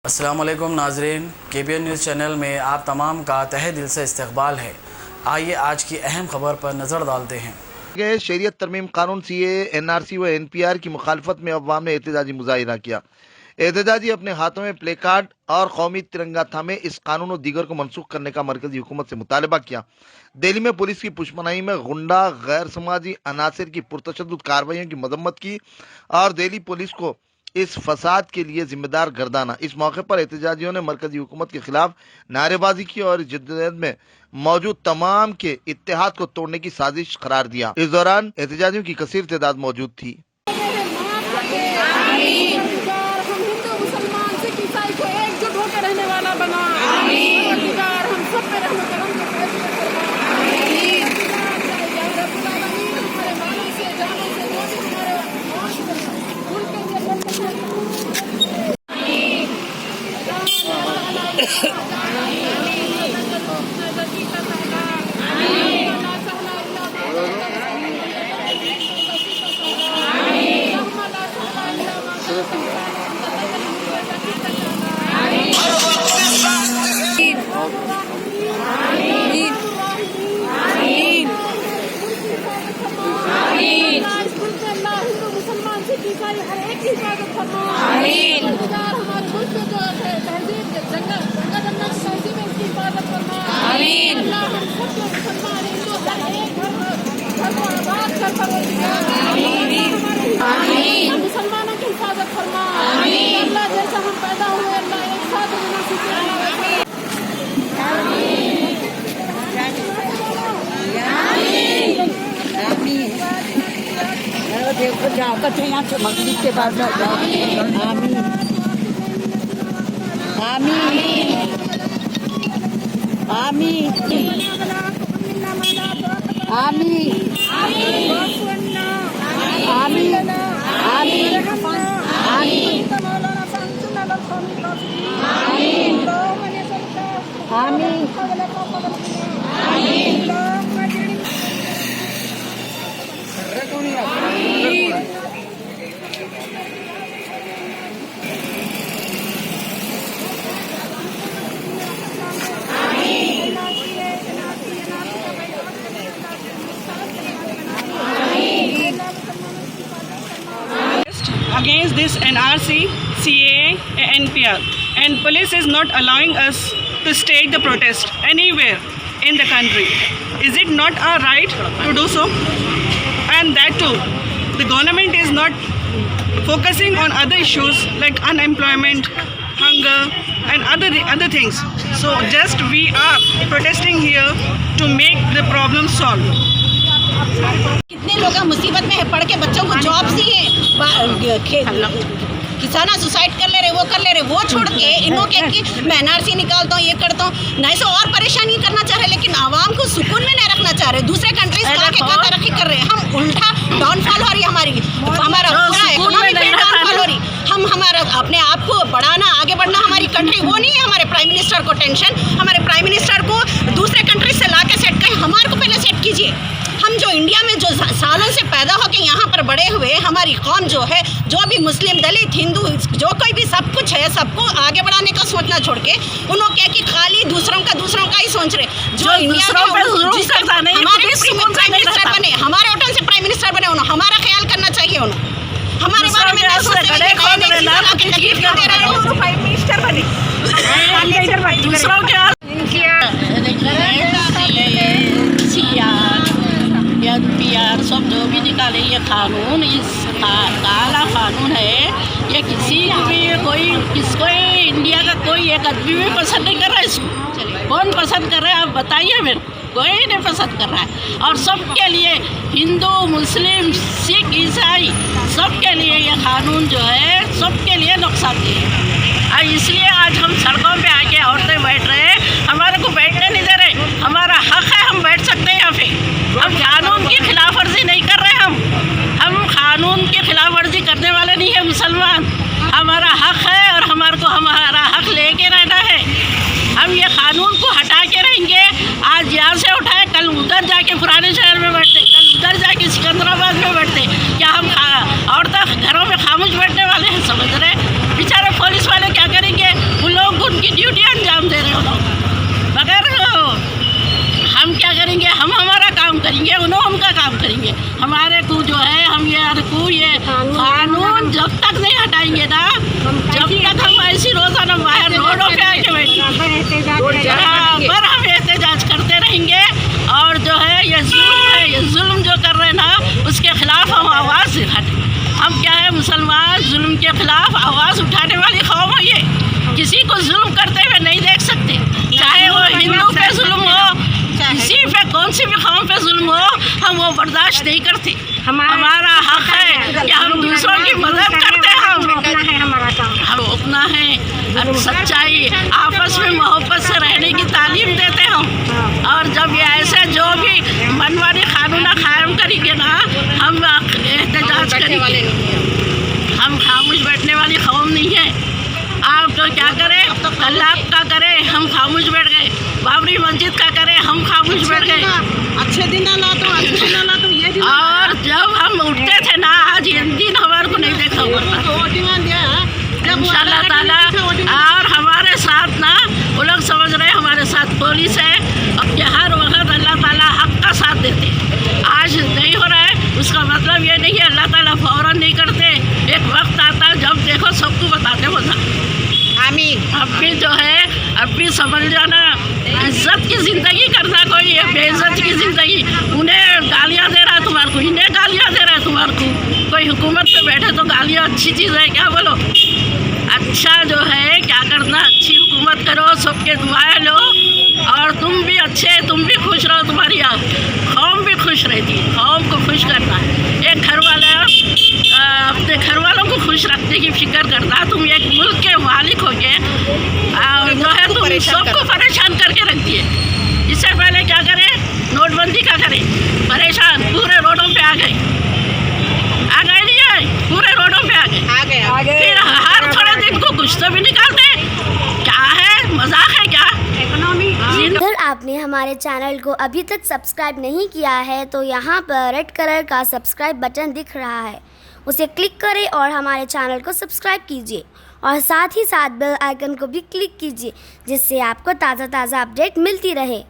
अस्सलाम वालेकुम नाजरीन, KBN न्यूज़ चैनल में आप तमाम का तहे दिल से इस्तकबाल है। आइए आज की अहम खबर पर नज़र डालते हैं। शरीयत तरमीम कानून CAA, NRC व NPR की मुखालफत में अवाम ने एहतजाजी मुजाहिरा किया। एहतजाजी अपने हाथों में प्ले कार्ड और कौमी तिरंगा थामे इस कानून और दीगर को मनसूख करने का मरकजी हुकूमत से मुतालबा किया। दिल्ली में पुलिस की पुशमनाई में गुंडा गैर समाजी अनासर की पुरतशद्दुद कार्रवाइयों की मजम्मत की और दिल्ली पुलिस को इस फसाद के लिए जिम्मेदार गर्दाना। इस मौके पर एहतजाजियों ने मरकजी हुकूमत के खिलाफ नारेबाजी की और जिद्दत में मौजूद तमाम के इत्तेहाद को तोड़ने की साजिश करार दिया। इस दौरान एहतजाजियों की कसीर तादाद मौजूद थी। मुसलमानों की हिफाजत फरमा। अल्लाह जैसा हम पैदा हुए अल्लाह एक साथ देखो जाओ कच्चे यहाँ से मगरिब के बाद जाओ। आमीन आमीन आमीन against this NRC, CAA, NPR, and police is not allowing us to stage the protest anywhere in the country. Is it not our right to do so? And that too, the government is not focusing on other issues like unemployment, hunger, and other things. So just we are protesting here to make the problem solve. कितने लोग मुसीबत में है, पढ़ के बच्चों को job दिए, किसाना सुसाइड कर ले रहे, वो कर ले रहे, वो छोड़ के इन्हों के कि मैं NRC निकालता हूँ, ये करता हूँ, नहीं से और परेशानी करना चाह रहे, लेकिन आवाम को सुकून में नहीं रखना चाह रहे। दूसरे कंट्रीज का तरक्की कर रहे हैं, हम उल्टा डाउनफॉल हो रही हमारा पूरा इकोनॉमी डाउनफॉल हो रही। हम हमारा अपने आप को बढ़ाना, आगे बढ़ना हमारी कंट्री, वो नहीं है हमारे प्राइम मिनिस्टर को टेंशन। हमारे प्राइम मिनिस्टर को दूसरे कंट्री से ला के सेट करें, हमारे को पहले सेट कीजिए। हम जो इंडिया में जो सालों से पैदा होके यहाँ पर बड़े हुए, हमारी कौम जो है, जो भी मुस्लिम, दलित, हिंदू, जो कोई भी सब कुछ है, सबको आगे बढ़ाने का सोचना छोड़ के उन्होंने क्या कि खाली दूसरों का ही सोच रहे। जो इंडिया हमारे प्राइम मिनिस्टर बने, हमारे होटल से प्राइम मिनिस्टर बने, उन्होंने हमारा ख्याल करना चाहिए। उन्होंने हमारे बारे में NPR सब जो भी निकाले ये कानून, इस काला कानून है, ये किसी भी किसको इंडिया का कोई एक आदमी भी पसंद नहीं कर रहा है। इसको कौन पसंद कर रहा है आप बताइए, मेरे कोई नहीं पसंद कर रहा है। और सबके लिए, हिंदू, मुस्लिम, सिख, ईसाई, सबके लिए ये कानून जो है सबके लिए नुकसानदेह है। और इसलिए आज हम सड़कों पे आके औरतें बैठ रहे हैं, हमारे को बैठने नहीं दे रहे। हमारा हक है, हम बैठ सकते हैं यहाँ पे। हम कानून की खिलाफ वर्जी नहीं कर रहे, हम कानून की खिलाफ वर्जी करने वाले नहीं है मुसलमान। हमारा हक है और हमारा हक लेके रहना है। हम ये कानून को हटा के रहेंगे। आज यहाँ से उठाए, कल उधर जाके पुराने शहर में बैठते, कल उधर जाके सिकंदराबाद में बैठते। क्या हम औरतें घरों में खामोश बैठने वाले हैं? समझ रहे बेचारे पुलिस वाले क्या करेंगे? जहाँ पर हम एहतजाज करते रहेंगे। और जो है ये जुल्म जो कर रहे हैं ना, उसके खिलाफ हम आवाज़ उठाते। हम क्या है, मुसलमान जुल्म के खिलाफ आवाज़ उठाने वाली कौम है ये। किसी को जुल्म करते हुए नहीं देख सकते, चाहे वो हिंदू पे जुल्म हो, किसी पे कौन सी भी कौम पे जुल्म हो, हम वो बर्दाश्त नहीं करते। हमारा हक है कि हम दूसरों की मदद करते हैं। हम अपना है और सच्चाई, आपस में मोहब्बत से रहने की तालीम देते हम। और जब ये ऐसे जो भी मनमानी कानून कायम करेंगे ना, हम एहतजाज करेंगे। हम खामोश बैठने वाली कौम नहीं है। आप तो क्या करें, तलाक का करें, हम खामोश बैठ गए। बाबरी मस्जिद का करें, हम खामोश बैठ गए। अच्छे दिन ला तो ये दिन। और जब हम उठते थे ना, आज ये दिन हमारे को नहीं देखा हुआ इंशाल्लाह ताला। और हमारे साथ ना, वो लोग समझ रहे हैं हमारे साथ पुलिस है, अब कि हर वक्त अल्लाह ताला हक का साथ देते। आज नहीं हो रहा है, उसका मतलब ये नहीं है अल्लाह ताला फौरन नहीं करते। एक वक्त आता जब देखो सबको बताते बता। आमीन। अब भी जो है, अब भी समझ जाना, इज्जत की ज़िंदगी करना, कोई ये बेइज्जत की ज़िंदगी। उन्हें गालियाँ दे रहा है तुम्हारे को, इन्हें गालियाँ दे रहा है तुम्हारे को। कोई हुकूमत पे बैठे तो गालियाँ अच्छी चीज़ है क्या? बोलो। अच्छा जो है क्या करना, अच्छी हुकूमत करो, सबके दुआएं लो, और तुम भी अच्छे, तुम भी खुश रहो, तुम्हारी कौम भी खुश रहती है। कौम को खुश करना है। एक घर वाला अपने घर वालों को खुश रखने की फिक्र करता, तुम एक मुल्क के मालिक हो के जो है तुम सबको परेशान करके रखती है। इससे पहले क्या करें, नोटबंदी का करें, परेशान पूरे रोडों पे आ गए नहीं आए, पूरे रोडों पे आ गए। फिर हर थोड़े दिन को कुछ तो भी निकालते। क्या है, मजाक है क्या? अगर आपने हमारे चैनल को अभी तक सब्सक्राइब नहीं किया है तो यहाँ पर रेड कलर का सब्सक्राइब बटन दिख रहा है, उसे क्लिक करें और हमारे चैनल को सब्सक्राइब कीजिए। और साथ ही साथ बेल आइकन को भी क्लिक कीजिए, जिससे आपको ताज़ा अपडेट मिलती रहे।